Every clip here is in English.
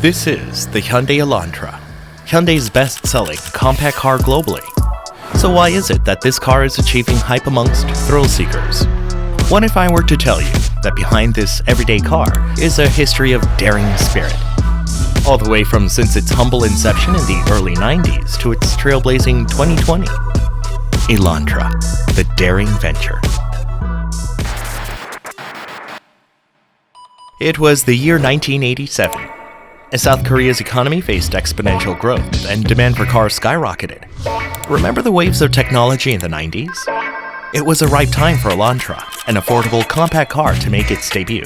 This is the Hyundai Elantra, Hyundai's best-selling compact car globally. So why is it that this car is achieving hype amongst thrill seekers? What if I were to tell you that behind this everyday car is a history of daring spirit? All the way from since its humble inception in the early 90s to its trailblazing 2020. Elantra, the daring venture. It was the year 1987. As South Korea's economy faced exponential growth and demand for cars skyrocketed. Remember the waves of technology in the 90s? It was a ripe time for Elantra, an affordable compact car to make its debut.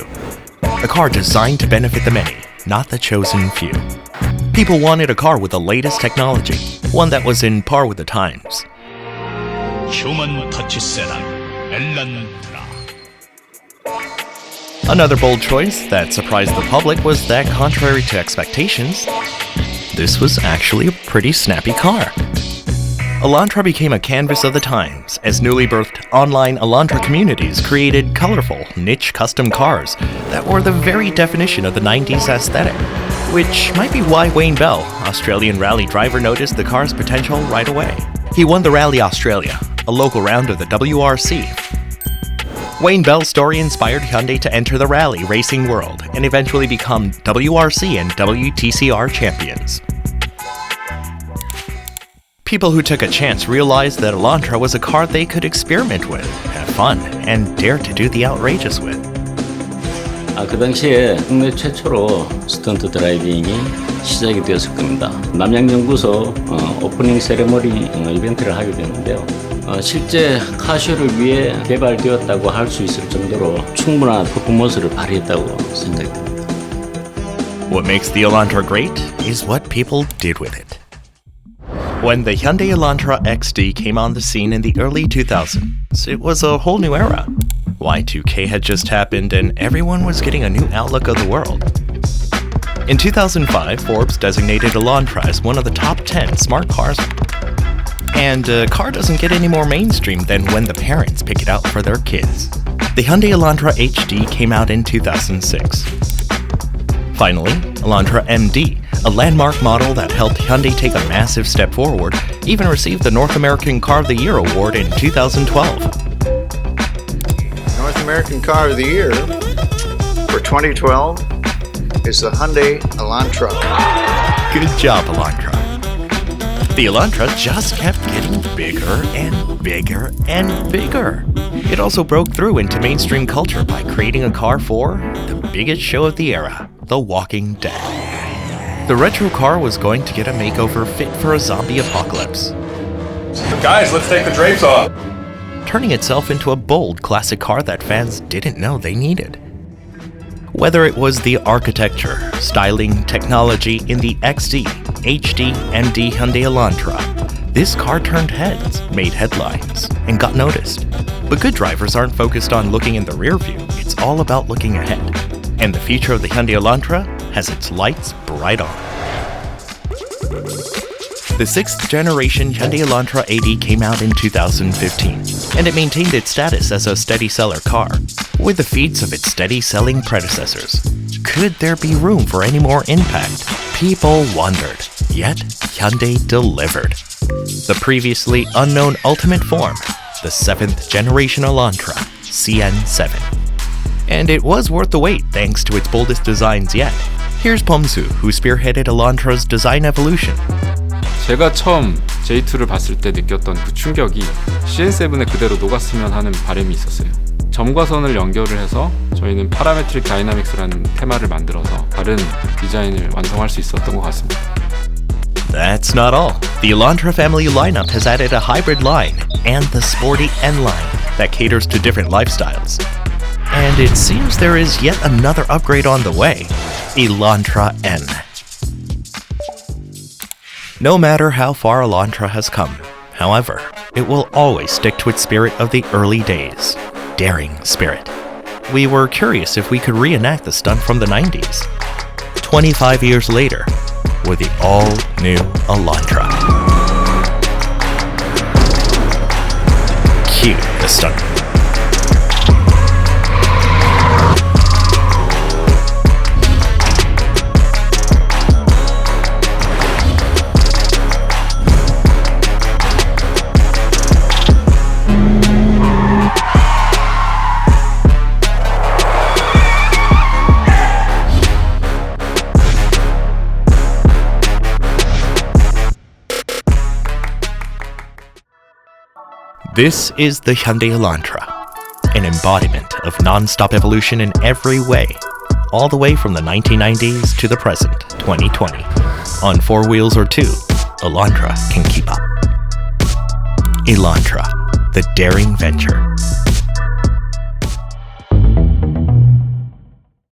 A car designed to benefit the many, not the chosen few. People wanted a car with the latest technology, one that was in par with the times. 휴먼 터치 세단 엘렌트라. Another bold choice that surprised the public was that, contrary to expectations, this was actually a pretty snappy car. Elantra became a canvas of the times as newly birthed online Elantra communities created colorful, niche custom cars that were the very definition of the 90s aesthetic. Which might be why Wayne Bell, Australian rally driver, noticed the car's potential right away. He won the Rally Australia, a local round of the WRC. Wayne Bell's story inspired Hyundai to enter the rally racing world and eventually become WRC and WTCR champions. People who took a chance realized that Elantra was a car they could experiment with, have fun, and dare to do the outrageous with. 그 당시에 국내 최초로 스턴트 드라이빙이 시작이 되었을 겁니다. 남양연구소 오프닝 세레머니 이벤트를 하게 됐는데요. 실제 카쇼를 위해 개발되었다고 할 수 있을 정도로 충분한 퍼포먼스를 발휘했다고 생각이 됩니다. What makes the Elantra great is what people did with it. When the Hyundai Elantra XD came on the scene in the early 2000s, it was a whole new era. Y2K had just happened and everyone was getting a new outlook of the world. In 2005, Forbes designated Elantra as one of the top 10 smart cars. And a car doesn't get any more mainstream than when the parents pick it out for their kids. The Hyundai Elantra HD came out in 2006. Finally, Elantra MD, a landmark model that helped Hyundai take a massive step forward, even received the North American Car of the Year award in 2012. North American Car of the Year for 2012 is the Hyundai Elantra. Good job, Elantra. The Elantra just kept getting bigger and bigger and bigger. It also broke through into mainstream culture by creating a car for the biggest show of the era, The Walking Dead. The retro car was going to get a makeover fit for a zombie apocalypse. Guys, let's take the drapes off. Turning itself into a bold classic car that fans didn't know they needed. Whether it was the architecture, styling, technology in the XD, HD, MD Hyundai Elantra, this car turned heads, made headlines, and got noticed. But good drivers aren't focused on looking in the rear view, it's all about looking ahead. And the future of the Hyundai Elantra has its lights bright on. The 6th generation Hyundai Elantra AD came out in 2015, and it maintained its status as a steady seller car, with the feats of its steady selling predecessors. Could there be room for any more impact? People wondered, yet Hyundai delivered. The previously unknown ultimate form, the 7th generation Elantra, CN7. And it was worth the wait thanks to its boldest designs yet. Here's Pomsu, who spearheaded Elantra's design evolution. 제가 처음 J2를 봤을 때 느꼈던 그 충격이 CN7에 그대로 녹았으면 하는 바람이 있었어요. 점과 선을 연결을 해서 저희는 파라메트릭 다이나믹스라는 테마를 만들어서 다른 디자인을 완성할 수 있었던 것 같습니다. That's not all. The Elantra family lineup has added a hybrid line and the sporty N line that caters to different lifestyles. And it seems there is yet another upgrade on the way, Elantra N. No matter how far Elantra has come, however, it will always stick to its spirit of the early days, daring spirit. We were curious if we could reenact the stunt from the 90s. 25 years later, with the all-new Elantra. Cue the stunt. This is the Hyundai Elantra, an embodiment of non-stop evolution in every way, all the way from the 1990s to the present, 2020. On 4 wheels or 2, Elantra can keep up. Elantra, the daring venture.